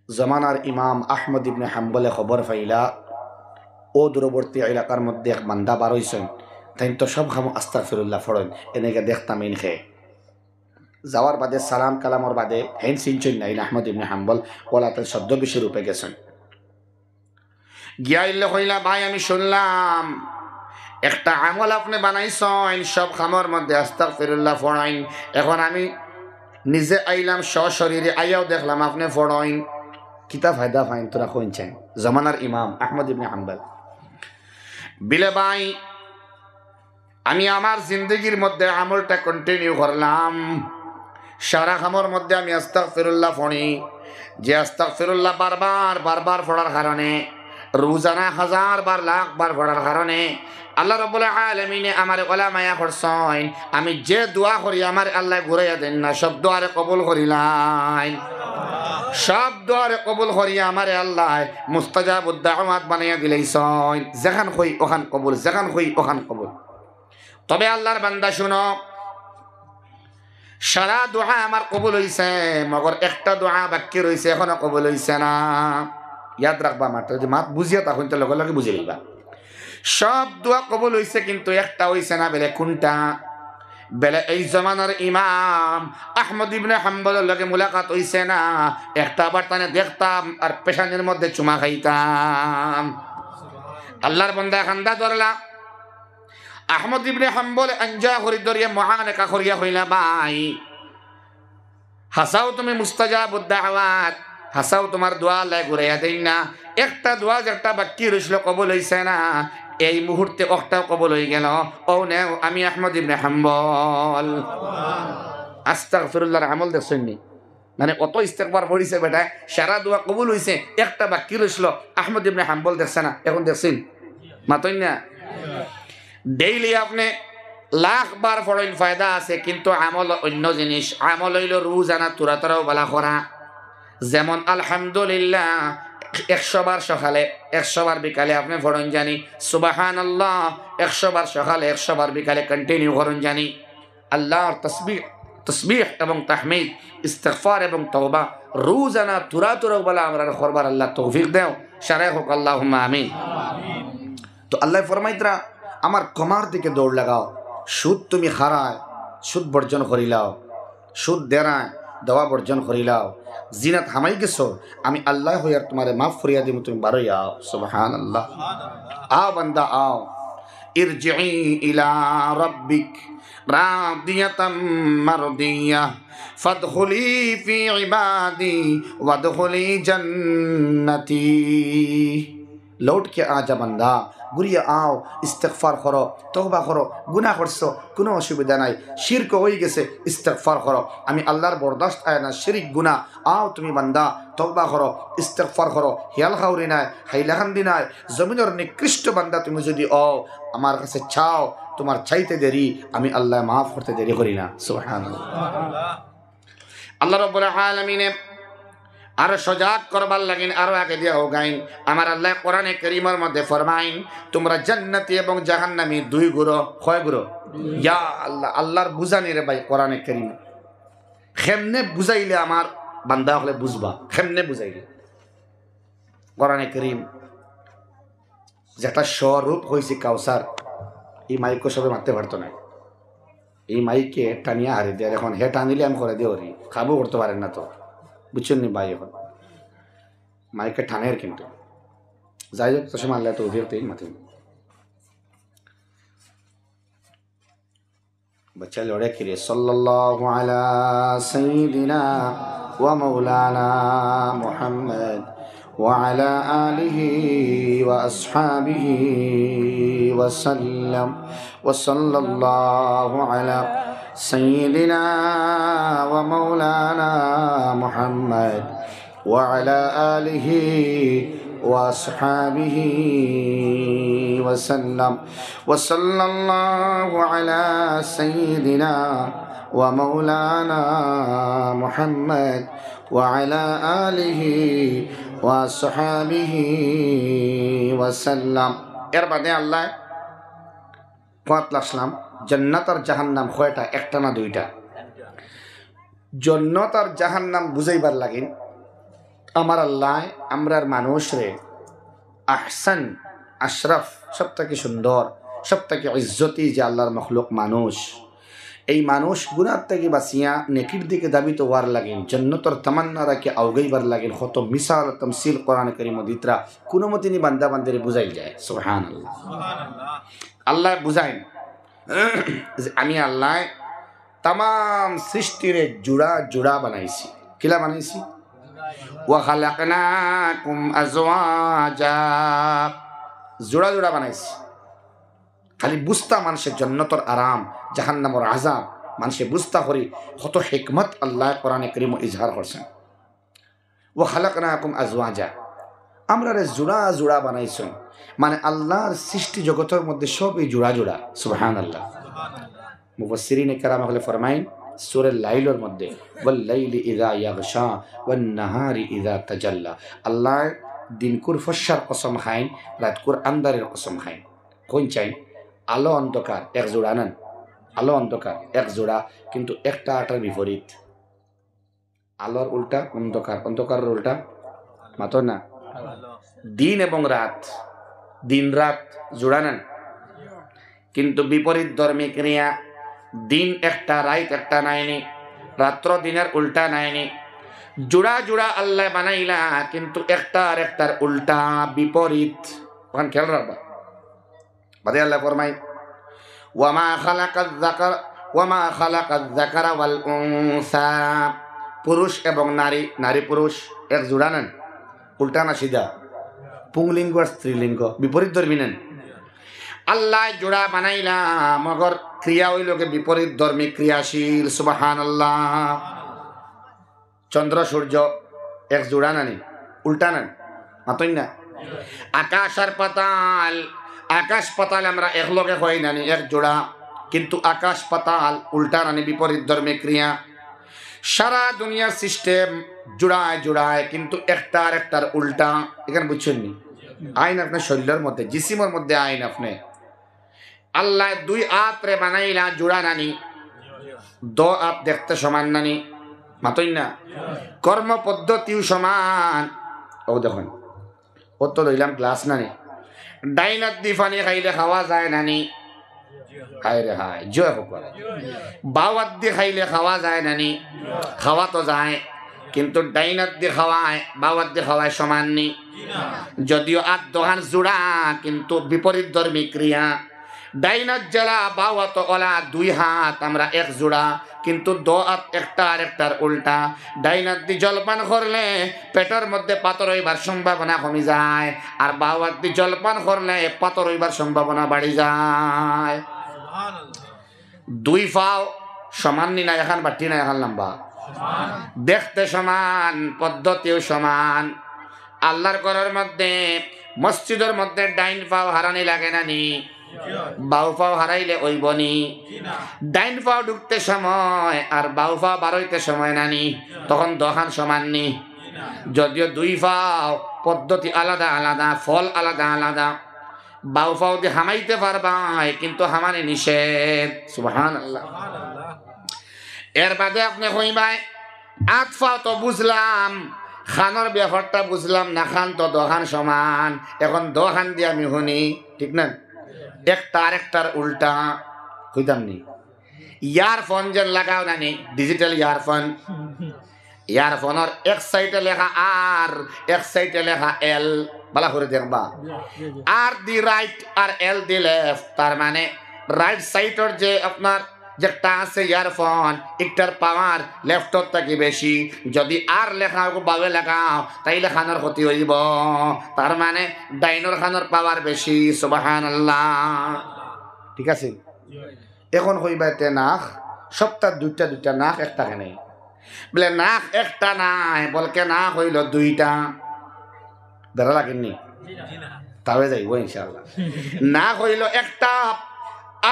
জমানার ইমাম আহমদ ইবনে হাম্বলে খবর পাইলা ও দূরবর্তী এলাকার মধ্যে এক বান্দা বার হইছেন, তাই তো সব খামো আস্তাগফিরুল্লাহ ফড়েন, এনেকে দেখতাম ইন খে যাওয়ার বাদে সালাম কালামর বাদে হেন সিনছেন না। আহমদ ইবনে হাম্বল ওলা তার শব্দ বেশি রূপে গেছেন। গিয়া ইল্লে কইলা, ভাই আমি শুনলাম একটা আমল আপনি বানাইছেন, সব খামর মধ্যে আস্তাগফিরুল্লাহ ফড়াইন। এখন আমি নিজে আইলাম সশরীরে, আইয়াও দেখলাম আপনি ফড়াইন, কিতা ফায়দা ফাইন তোরা কইছেন? জমানার ইমাম আহমদ ইবনে হাম্বল বিলে, ভাই আমি আমার জিন্দগির মধ্যে আমলটা কন্টিনিউ করলাম। সারা খামর মধ্যে আমি আস্তাগফিরুল্লাহ পড়ি। যে আস্তাগফিরুল্লাহ বারবার বারবার পড়ার কারণে, রোজানা 1000 বার লাখ বার পড়ার কারণে আল্লাহ রাব্বুল আলামিন আমার ওলামায়া করছেন, আমি যে দোয়া করি আমার আল্লাহ ঘুরাইয়া দেন না, সব দোয়ারে কবুল করিলাই, সব দোয়ারে কবুল করিয়া আমার আল্লাহ মুস্তাজাবুদ দাওয়াত বানাইয়া দিলাইছেন। যেখান কই ওখান কবুল, যেখান কই ওখান কবুল। তবে আল্লাহর বান্দা শুনো, সারা দোয়া আমার কবুল হইছে, মগর একটা দোয়া বাকি রইছে, এখনো কবুল হইছে না। ইয়াদ রাখবা, মাত্র যদি মাত বুঝিয়া তখন তো লগে লগে বুঝে লইবা। সব দোয়া কবুল হইছে কিন্তু একটা হইছে না। বেলে কোনটা? বেলে এই জমানার ইমাম আহমদ ইবনে হাম্বলের লগে মুলাকাত হইছে না। একটা আবার তানে দেখতাম আর পেশানির মধ্যে চুমা খাইতাম। আল্লাহর বান্দা খান্দা ধরলা, আহমদ ইবনে হাম্বল আঞ্জা করি দরিয়া মহানেকা করিয়া হইলা, ভাই হাসাও তুমি মুস্তাজাবুদ দাওয়াত, হাসাও তোমার দোয়া আল্লাহ ঘুরাইয়া দেই না। একটা দোয়া যেটা বাকি রইছিল কবুল হইছে না, এই মুহূর্তে ওটাও কবুল হয়ে গেল। ও নেও আমি আহমদ ইবনে হাম্বল। আস্তাগফিরুল্লাহর আমল দেখছেননি? মানে অত ইস্তেগফার পড়িছে বেটা, সারা দোয়া কবুল হইছে, একটা বাকি রইছিল। আহমদ ইবনে হাম্বল দেখছে না? এখন দেখছেন মাতই না? ডেইলি আপনি লাখ বার পড়েন ফায়দা আছে, কিন্তু আমল অন্য জিনিস। আমল হইল রোজানা তুরা তুরাও বলা করা। যেমন আলহামদুলিল্লাহ 100 বার সকালে 100 বার বিকালে আপনি পড়েন জানি, সুবহানাল্লাহ 100 বার সকালে 100 বার বিকালে কন্টিনিউ করুন জানি। আল্লাহর তসবিহ এবং তাহমিদ, ইস্তিগফার এবং তওবা রোজানা তুরা তুরাও বলা আমরা করবার আল্লাহ তৌফিক দেও। সারাই হোক আল্লাহুম্মা আমিন। তো আল্লাহ ফরমাইতরা আমার কমার দিকে দৌড় লাগাও। সুদ তুমি হারায়, সুদ বর্জন করিলাও। সুদ দেরায়, দেওয়া বর্জন করিলাও। জিনাত হামাই গেছো, আমি আল্লাহ হইয়ার তোমারে মাফ করিয়া দিব, তুমি বারোই আও। সুবহানাল্লাহ। আও বান্দা আও, ইরজিই ইলা রাব্বিক রাদিয়াতাম মারদিয়া ফাদখুলি ফি ইবাদি ওয়াদখুলি জান্নাতি। লৌট কে আজা বান্দা, ঘুরিয়ে আও, ইস্তেগফার করো, তওবা করো। গুনাহ করছো, কোনো অসুবিধা নাই, শিরক হয়ে গেছে, ইস্তেগফার করো। আমি আল্লাহর বরদাস্ত আয় না শিরিক গুনাহ। আও তুমি বান্দা, তওবা করো, ইস্তেগফার করো। হিয়াল খাউরি নাই, হাইলাখান্দি নাই, জমিনের নিকৃষ্ট বান্দা তুমি যদি আমার কাছে চাও, তোমার চাইতে দেরি, আমি আল্লাহ মাফ করতে দেরি করি না। সুবহানাল্লাহ। আল্লাহ রাব্বুল আলামিন আর সজাগ করবার লাগিন, আরো আগে দিয়া গাইন। আমার আল্লাহ কোরআনে কারীমের মধ্যে ফরমাইন, তোমরা জান্নাতি এবং জাহান্নামী দুই গুরু, কয় গুরু? ইয়া আল্লাহ, আল্লাহর বুঝানি রে ভাই কোরআনে কারীম। কেমনে বুঝাইলে আমার বান্দা হলে বুঝবা? কেমনে বুঝাইলে? কোরআনে কারীম যেটা স্বরূপ হয়েছে কাউসার, এই মাইকও সবে মারতে পারতো না। এই মাইককে টানিয়া হারি দেয়। এখন হে টানিলে আমি করে দিও রি, খাবো করতে পারেন না তো, বুঝছেন নি ভাই? এখন মাইকে টানের, কিন্তু যাই হোক, তো সময় আল্লাহ তো অভিযোগ মাথে बच्चा लौड़े किरे सल्लल्लाहु अला सय्यिदिना व मौलाना मुहम्मद व अला आलिहि व अस्हाबिहि व सल्लम व सल्लल्लाहु अला सय्यिदिना व मौलाना मुहम्मद व अला आलिहि وأصحابه وسلم وصلى الله على سيدنا ومولانا محمد وعلى آله وصحابه وسلم। এর বাদে আল্লাহ পাঁচ লাখলাম জান্নাত আর জাহান্নাম কয়টা? একটা না দুইটা? জান্নাত আর জাহান্নাম বুঝাইবার লাগিন আমার আল্লাহ আমরার মানুষ রে আহসান আশরাফ সবথেকে সুন্দর সবথেকে ইজ্জতি যে আল্লাহর মখলুক মানুষ, এই মানুষ গুনার থেকে বাঁচিয়া নেকির দিকে দাবিত হওয়ার লাগেন, জন্নতর তামান্না রাখে আউগাইবার লাগেন। কত মিসাল তমসিল কোরআন কারীম দিতরা কোনো মতিনি বান্দা বান্দারে বুঝাই যায়। সুবহানাল্লাহ, আল্লাহ বুঝাইন যে আমি আল্লাহ তাম সৃষ্টিরে জোড়া জোড়া বানাইছি। কিলা বানাইছি? ওয়া খালাকনাকুম আজওয়াজা, জোড়া জোড়া বানাইছি। খালি বুঝতা মানুষের জন্নতর আরাম জাহান্নামর আযাব মানুষে বুঝতা করি কত হিকমত আল্লাহ কোরআনে কারীম ইজহার করছেন। ওয়া খালাকনাকুম আজওয়াজা, আমরা রে জোড়া জোড়া বানাইছেন, মানে আল্লাহর সৃষ্টি জগতের মধ্যে সবই জোড়া জোড়া। সুবহানাল্লাহ। মুফাসসিরিনে কেরাম হলে ফরমাইন সূরা লাইলের মধ্যে ওয়াল লাইলি ইযা ইয়াগশা ওয়ান নাহারি ইযা তাজাল্লা, আল্লাহ দিনকুর ফশার কসম খাইন, রাতকুর আন্দারের কসম খাইন। কোন চাই? আলো অন্ধকার এক জোড়া নেন, আলো অন্ধকার এক জোড়া, কিন্তু একটা আটার বিপরীত। আলোর উল্টা অন্ধকার, অন্ধকারের উল্টা মাতো না। দিন এবং রাত, দিন রাত জোড়া নেন, কিন্তু বিপরীত ধর্মী ক্রিয়া। দিন একটা রাত একটা নাইনি, রাত্র দিনের উল্টা নাইনি। জোড়া জোড়া আল্লাহ বানাইলা, কিন্তু একটার একটার উল্টা বিপরীত। ওখানে খেয়াল রাখবা। বাদে আল্লাহ ফরমাই ওয়ামা খালাকায যাকারা ওয়াল উনসা, পুরুষ এবং নারী, নারী পুরুষ এক জোড়া নেন, উল্টা না সিধা, পুংলিঙ্গ আর স্ত্রীলিঙ্গ বিপরীত ধর্মী নেন। আল্লাহ জোড়া বানাইলা, মগর ক্রিয়া হইল বিপরীত ধর্মী ক্রিয়াশীল। সুবহানাল্লাহ। চন্দ্র সূর্য এক জোড়া নানি, উল্টা নেন, মাতই না। আকাশ আর পাতাল, আকাশ পাতাল আমরা একলগে হই নানি এক জোড়া, কিন্তু আকাশ পাতাল উল্টা নানি, বিপরীত ধর্মী ক্রিয়া। সারা দুনিয়ার সিস্টেম জোড়ায় জোড়ায়, কিন্তু একটার একটার উল্টা। এখানে বুঝছেন নি? আইন আপনার শরীরের মধ্যে, জিসিমের মধ্যে আইন আপনি আল্লাহ দুই আত্রে বানাইলা জোড়া নানি, দো আত দেখতে সমান নানি, মাতই না। কর্ম পদ্ধতিও সমান। ও দেখুন, ও তো লইলাম গ্লাস নানি, ডাইনাত দি পানি খাইলে খাওয়া যায় নানি, হায় রে হায় জয় হোক। বাওয়াত দি খাইলে খাওয়া যায় নানি, খাওয়া তো যায়, কিন্তু ডাইনাত দি খাওয়ায় বাওয়াত দি খাওয়ায় সমান নি। যদিও আত দোহান জোড়া, কিন্তু বিপরীত ধর্মী ক্রিয়া। ডাইনাত জেলা বাওয়াত ওলা দুই হাত আমরা এক জোড়া, কিন্তু দো হাত একটা আর একটার উল্টা। ডাইনাত দি জলপান করলে পেটের মধ্যে পাথর হইবার সম্ভাবনা কমে যায়, আর বাওয়াত দি জলপান করলে পাথর হইবার সম্ভাবনা বাড়ি যায়। দুই পাও সমান নি না, এখন বাটি না এখন লম্বা, দেখতে সমান, পদ্ধতিও সমান। আল্লাহর ঘরের মধ্যে মসজিদের মধ্যে ডাইন পাও হারানি লাগে না নি, বাউ পাও হারাইলে ওইব নি। ডাইন পাও ঢুকতে সময় আর বাউ পাও বারোইতে সময় নানি, তখন দোহান সমান নি। যদিও দুই পাও পদ্ধতি আলাদা আলাদা, ফল আলাদা আলাদা। বাউ পাও দিয়ে হামাইতে পারবাই, কিন্তু হামানি নিষেধ। সুবহানাল্লাহ। এর বাদে আপনি কইবাই আট পাও তো বুঝলাম, খানোর ব্যাপারটা বুঝলাম না, খান তো দোহান সমান। এখন দোহান দিয়ে আমি শুনি, ঠিক না, একটা আরেকটার উল্টা কইতাম নি। ইয়ারফোন যে লাগাও নানি, ডিজিটাল ইয়ারফোন, ইয়ারফোনের এক সাইডে লেখা আর, এক সাইডে লেখা এল, বালা করে দেখবা। আর the right R L the left, তার মানে রাইট সাইডের যে আপনার যেটা আছে ইয়ারফোন, একটার পাওয়ার লেফটর থেকে বেশি। যদি আর লেখা বাবে লেখাও তাইলে খানোর ক্ষতি হইব, তার মানে ডাইনোর খানোর পাওয়ার বেশি। সুবহানাল্লাহ। ঠিক আছে। এখন হইবাইতে নাক, সপ্তাহ দুইটা দুইটা নাক, একটা কেন বলে নাক একটা নাই, বলকে নাক হইল দুইটা। বেড়া লাগেননি? তবে যাইব ইনশাআল্লাহ। নাক হইল একটা।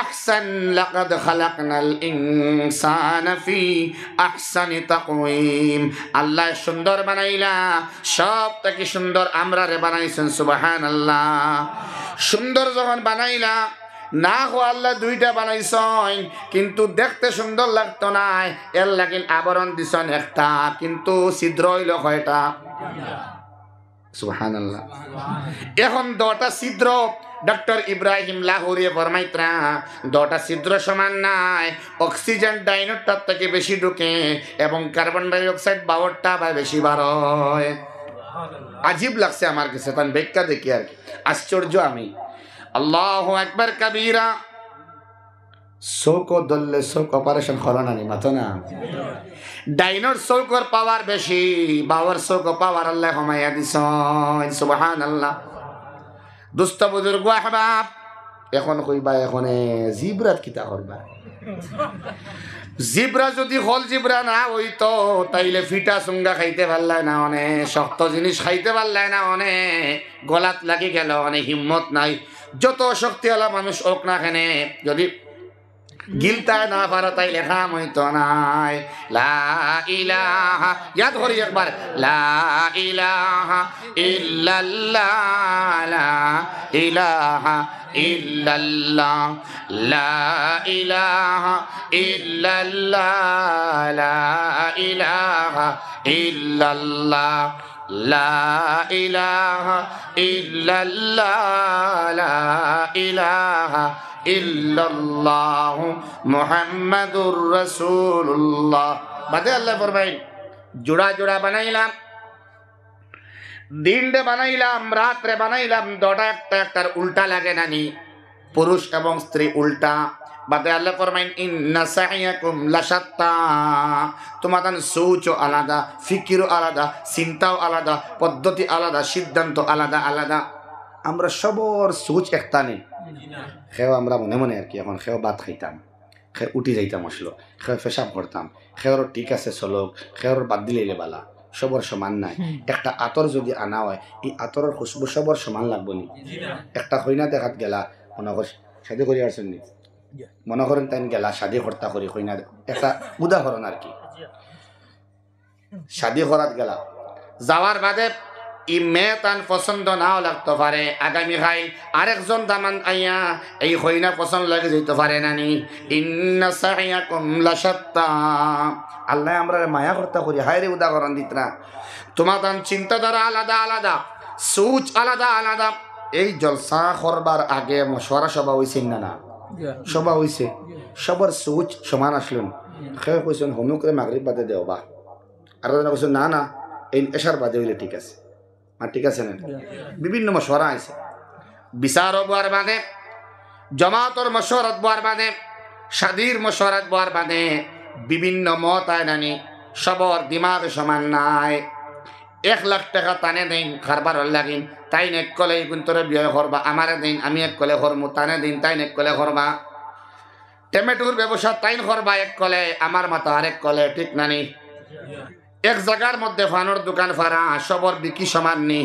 আহসান লাকাদ খালাকনাল ইনসানা ফি আহসানি তাকওয়িম, আল্লাহ সুন্দর বানাইলা, সব থেকে সুন্দর আমরা রে বানাইছেন। সুবহানাল্লাহ। সুন্দর যখন বানাইলা, না হো আল্লাহ দুইটা বানাইছন কিন্তু দেখতে সুন্দর লাগতো না এর লাগিন আবরণ দিছন একটা কিন্তু ছিদ্র হইল কয়টা সুবহানাল্লাহ এখন দুটা ছিদ্র ডক্টর ইব্রাহিম লাহোরিয়ে ফরমাইত্রা দুটা ছিদ্র সমান নাই অক্সিজেন ডাইনোটার থেকে বেশি ঢুকে এবং কার্বন ডাই অক্সাইড 52টা বা বেশি বার হয় আজীব লাগছে আমার কাছে তার ব্যাখ্যা দেখি আর কি আশ্চর্য আমি আল্লাহু আকবার কাবীরা চৌক দললে চৌক অপারেশন করানি মাতো না ডাইনোর চৌকর পাওয়ার বেশি বাবার চৌক পাওয়ার আল্লাহ কমাইয়া দিছ সুবহানাল্লাহ দুস্থ বুজুর্গ আহবাব এখন কইবা এখনে জিব্রাত কিতা করবা জিব্রা যদি হল জিব্রা না হইতো তাইলে ফিটা চুঙ্গা খাইতে পারলাই না অনেক শক্ত জিনিস খাইতে পারলাই না অনেক গলাত লাগি গেল অনেক হিম্মত নাই যত শক্তিওয়ালা মানুষ হোক না এখানে যদি গিলতায় না পারো তাই লেখা হইতো নাই লা ইলাহা ইয়াদ করি একবার লা ইলাহা ইল্লাল্লাহ লা ইলাহা ইল্লাল্লাহ লা ইলাহা ইল্লাল্লাহ লা ইলাহা ইল্লাল্লাহ লা ইলাহা ইল্লাল্লাহ লা ইলাহা ইল্লাল্লাহ মুহাম্মাদুর রাসূলুল্লাহ বাদে আল্লাহ ফরমাইন জোড়া জোড়া বানাইলাম দিনটা বানাইলাম রাত্রে বানাইলাম দুটা একটা একটার উল্টা লাগে নানি পুরুষ এবং স্ত্রী উল্টা বাদে আল্লাহ ফরমাইন ইন্না সাইয়াকুম লাশাত্তা তোমাদের সোচও আলাদা ফিকিরও আলাদা চিন্তাও আলাদা পদ্ধতি আলাদা সিদ্ধান্ত আলাদা আলাদা আমরা সবর সোচ একটা নেই খেয়েও আমরা মনে মনে আর কি এখন খেয়েও ভাত খাইতাম খেয়ে উঠি যাইতাম আসলো খেয়ে পেশাব করতাম খেয়ের ঠিক আছে চলক খেয়ের বাদ দিলে বালা সবর সমান নাই একটা আতর যদি আনা হয় এই আতরের খুশবু সবর সমান লাগবো নি একটা হইনা দেখাত গেলা মনে কর শাদি করি আসছেন নি মনে করেন তাই গেলা শাদি কর্তা করি হইনা একটা উদাহরণ আর কি শাদি করাত গেলা যাওয়ার বাদে ই মেয়ে তান পছন্দ নাও লাগতে পারে আগামীকাল আরেকজন দামান আইয়া এই হইনা পছন্দ লাগে যেতে পারে নানি ইন্না সাইয়াকুম লাশাত্তা আল্লাহ আমরা মায়া কর্তা করি হায়রে উদাহরণ দিতরা তোমার তান চিন্তাধারা আলাদা আলাদা সোচ আলাদা আলাদা এই জলসা করবার আগে মশওয়ারা সভা হইছে না না সভা হইছে সবার সোচ সমান আসলেন খেয়ে কইছেন হনুকরে মাগরিব বাদে দেও বা আর কইছেন না না এই এশার বাদে হইলে ঠিক আছে ঠিক আছে না বিভিন্ন মশওয়ারা আছে বিচার বোয়ার বাদে জমাতর মশওয়ারত বোয়ার বাদে শাদির মশওয়ারত বোয়ার বাদে বিভিন্ন মত আয় নানি সবর দিমাগ সমান নাই 1 লাখ টাকা টানে দিন খারবার লাগিন তাই নেক কলে গুন্তরে বিয়ে করবা আমারে দিন আমি এক কলে করমু টানে দিন তাই নেক কলে করবা টমেটোর ব্যবসা তাইন করবা এক কলে আমার মাথা আরেক কলে ঠিক নানি এক জায়গার মধ্যে ফানোর দোকান ফারা সবর বিকি সমান নি